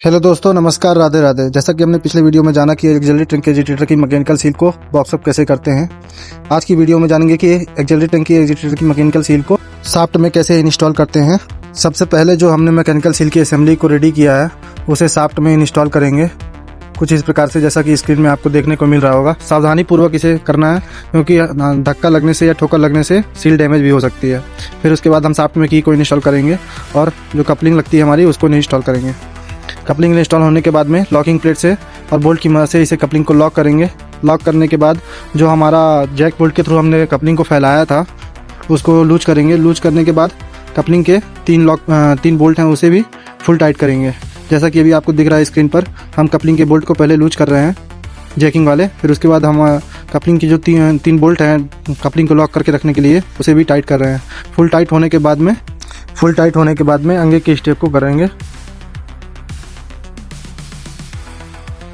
Hello दोस्तों, नमस्कार, राधे राधे। जैसा कि हमने पिछले वीडियो में जाना कि एक्सिलरी टैंक एजिटेटर की मैकेनिकल सील को बॉक्सअप कैसे करते हैं। आज की वीडियो में जानेंगे कि एक्सिलरी टैंक की एजिटेटर की मैकेनिकल सील को शाफ्ट में कैसे इंस्टॉल करते हैं। सबसे पहले जो हमने मैकेनिकल सील की असेंबली को रेडी किया है उसे शाफ्ट में इंस्टॉल करेंगे कुछ इस प्रकार से, जैसा कि स्क्रीन में आपको देखने को मिल रहा होगा। सावधानी पूर्वक इसे करना है क्योंकि धक्का लगने से या ठोकर लगने से सील डैमेज भी हो सकती है। फिर उसके बाद हम शाफ्ट में की को इंस्टॉल करेंगे और जो कपलिंग लगती है हमारी उसको इंस्टॉल करेंगे। कपलिंग इंस्टॉल होने के बाद में लॉकिंग प्लेट से और बोल्ट की मदद से इसे कपलिंग को लॉक करेंगे। लॉक करने के बाद जो हमारा जैक बोल्ट के थ्रू हमने कपलिंग को फैलाया था उसको लूज करेंगे। लूज करने के बाद कपलिंग के तीन बोल्ट हैं उसे भी फुल टाइट करेंगे। जैसा कि अभी आपको दिख रहा है स्क्रीन पर, हम कपलिंग के बोल्ट को पहले लूज कर रहे हैं जैकिंग वाले। फिर उसके बाद हम कपलिंग की जो तीन बोल्ट हैं कपलिंग को लॉक करके रखने के लिए उसे भी टाइट कर रहे हैं। फुल टाइट होने के बाद में आगे के स्टेप को करेंगे।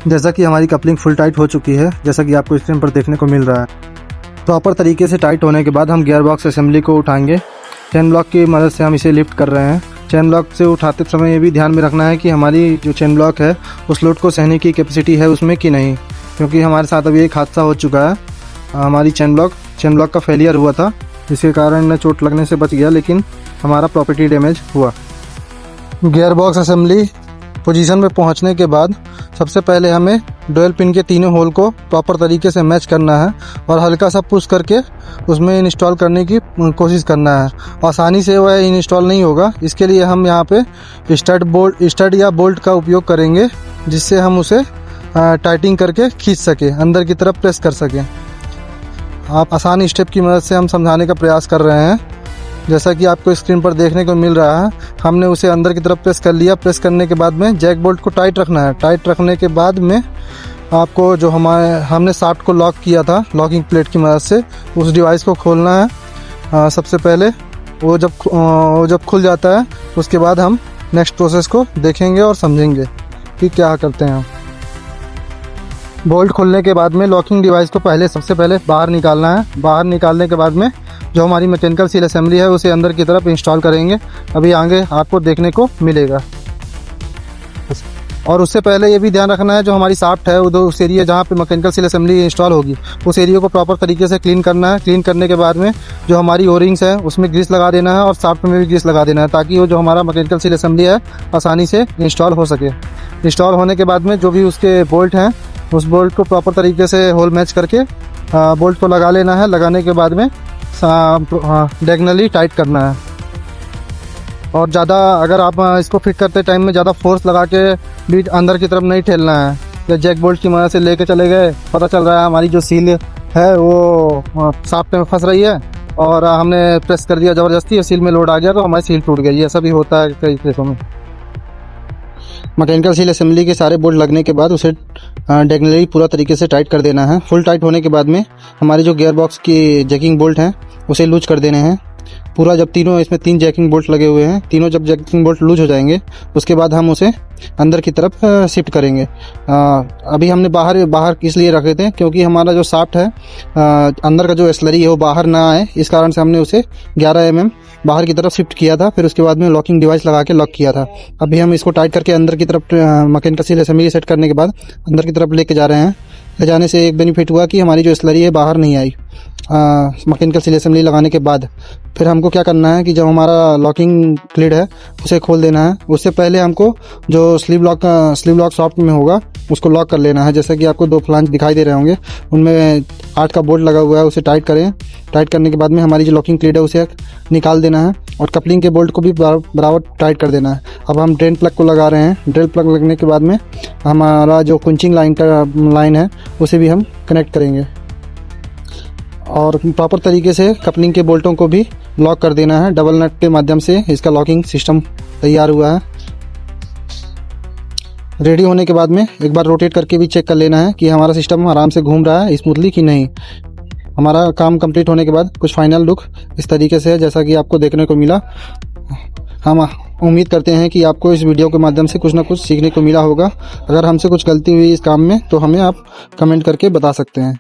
जैसा कि हमारी कपलिंग फुल टाइट हो चुकी है, जैसा कि आपको स्क्रीन पर देखने को मिल रहा है। प्रॉपर तरीके से टाइट होने के बाद हम गियर बॉक्स असेंबली को उठाएंगे। चेन ब्लॉक की मदद से हम इसे लिफ्ट कर रहे हैं। चेन ब्लॉक से उठाते समय ये भी ध्यान में रखना है कि हमारी जो चेन ब्लॉक है उस लोड को सहने की कैपेसिटी है उसमें कि नहीं, क्योंकि हमारे साथ अभी एक हादसा हो चुका है। हमारी चेन ब्लॉक का फेलियर हुआ था, जिसके कारण चोट लगने से बच गया, लेकिन हमारा प्रॉपर्टी डैमेज हुआ। गियर बॉक्स असेंबली पोजीशन में पहुंचने के बाद सबसे पहले हमें डुअल पिन के तीनों होल को प्रॉपर तरीके से मैच करना है और हल्का सा पुश करके उसमें इंस्टॉल करने की कोशिश करना है। आसानी से वह इंस्टॉल नहीं होगा, इसके लिए हम यहाँ पे स्टड या बोल्ट का उपयोग करेंगे, जिससे हम उसे टाइटिंग करके खींच सकें, अंदर की तरफ प्रेस कर सकें। आप आसान स्टेप की मदद से हम समझाने का प्रयास कर रहे हैं। जैसा कि आपको स्क्रीन पर देखने को मिल रहा है, हमने उसे अंदर की तरफ प्रेस कर लिया। प्रेस करने के बाद में जैक बोल्ट को टाइट रखना है। टाइट रखने के बाद में आपको जो हमने शाफ्ट को लॉक किया था लॉकिंग प्लेट की मदद से, उस डिवाइस को खोलना है। सबसे पहले वो जब खुल जाता है उसके बाद हम नेक्स्ट प्रोसेस को देखेंगे और समझेंगे कि क्या करते हैं। बोल्ट खोलने के बाद में लॉकिंग डिवाइस को सबसे पहले बाहर निकालना है। बाहर निकालने के बाद में जो हमारी मैकेनिकल सील असेंबली है उसे अंदर की तरफ इंस्टॉल करेंगे। अभी आगे आपको देखने को मिलेगा। और उससे पहले ये भी ध्यान रखना है जो हमारी शाफ्ट है उस एरिया जहाँ पे मैकेनिकल सील असेंबली इंस्टॉल होगी उस एरिया को प्रॉपर तरीके से क्लीन करना है। क्लीन करने के बाद में जो हमारी ओरिंग्स है उसमें ग्रीस लगा देना है और शाफ्ट में भी ग्रीस लगा देना है, ताकि वो जो हमारा मैकेनिकल सील असेंबली है आसानी से इंस्टॉल हो सके। इंस्टॉल होने के बाद में जो भी उसके बोल्ट हैं उस बोल्ट को प्रॉपर तरीके से होल मैच करके बोल्ट को लगा लेना है। लगाने के बाद में डायगोनली टाइट करना है। और ज़्यादा अगर आप इसको फिट करते टाइम में ज़्यादा फोर्स लगा के भी अंदर की तरफ नहीं ठेलना है। या जैक बोल्ट की मदद से लेके चले गए, पता चल रहा है हमारी जो सील है वो शाफ्ट में फंस रही है और हमने प्रेस कर दिया ज़बरदस्ती और सील में लोड आ गया तो हमारी सील टूट गई। ऐसा भी होता है कई केसों में। मैकेनिकल सील असेंबली के सारे बोल्ट लगने के बाद उसे डायगोनली पूरा तरीके से टाइट कर देना है। फुल टाइट होने के बाद में हमारे जो गियर बॉक्स की जैकिंग बोल्ट हैं उसे लूज कर देने हैं पूरा। जब तीनों इसमें 3 जैकिंग बोल्ट लगे हुए हैं, तीनों जब जैकिंग बोल्ट लूज हो जाएंगे उसके बाद हम उसे अंदर की तरफ शिफ्ट करेंगे। अभी हमने बाहर इसलिए रखे थे क्योंकि हमारा जो शाफ्ट है अंदर का जो स्लरी है वो बाहर ना आए, इस कारण से हमने उसे 11 mm बाहर की तरफ शिफ्ट किया था। फिर उसके बाद में लॉकिंग डिवाइस लगा के लॉक किया था। अभी हम इसको टाइट करके अंदर की तरफ मैकेनिकल सील असेंबली सेट करने के बाद अंदर की तरफ लेके जा रहे हैं। ले जाने से एक बेनिफिट हुआ कि हमारी जो स्लरी है बाहर नहीं आई मैकेनिकल सील असेंबली लगाने के बाद। फिर हमको क्या करना है कि जब हमारा लॉकिंग क्लिड है उसे खोल देना है। उससे पहले हमको जो स्लीव लॉक सॉफ्ट में होगा उसको लॉक कर लेना है। जैसे कि आपको 2 फ्लांज दिखाई दे रहे होंगे, उनमें 8 का बोल्ट लगा हुआ है, उसे टाइट करें। टाइट करने के बाद में हमारी जो लॉकिंग क्लिड है उसे निकाल देना है और कपलिंग के बोल्ट को भी बराबर टाइट कर देना है। अब हम ड्रेन प्लग को लगा रहे हैं। ड्रेन प्लग लगने के बाद में हमारा जो कुंचिंग लाइन है उसे भी हम कनेक्ट करेंगे और प्रॉपर तरीके से कपलिंग के बोल्टों को भी लॉक कर देना है। डबल नट के माध्यम से इसका लॉकिंग सिस्टम तैयार हुआ है। रेडी होने के बाद में एक बार रोटेट करके भी चेक कर लेना है कि हमारा सिस्टम आराम से घूम रहा है स्मूथली कि नहीं। हमारा काम कंप्लीट होने के बाद कुछ फाइनल लुक इस तरीके से है जैसा कि आपको देखने को मिला। हम उम्मीद करते हैं कि आपको इस वीडियो के माध्यम से कुछ ना कुछ सीखने को मिला होगा। अगर हमसे कुछ गलती हुई इस काम में तो हमें आप कमेंट करके बता सकते हैं।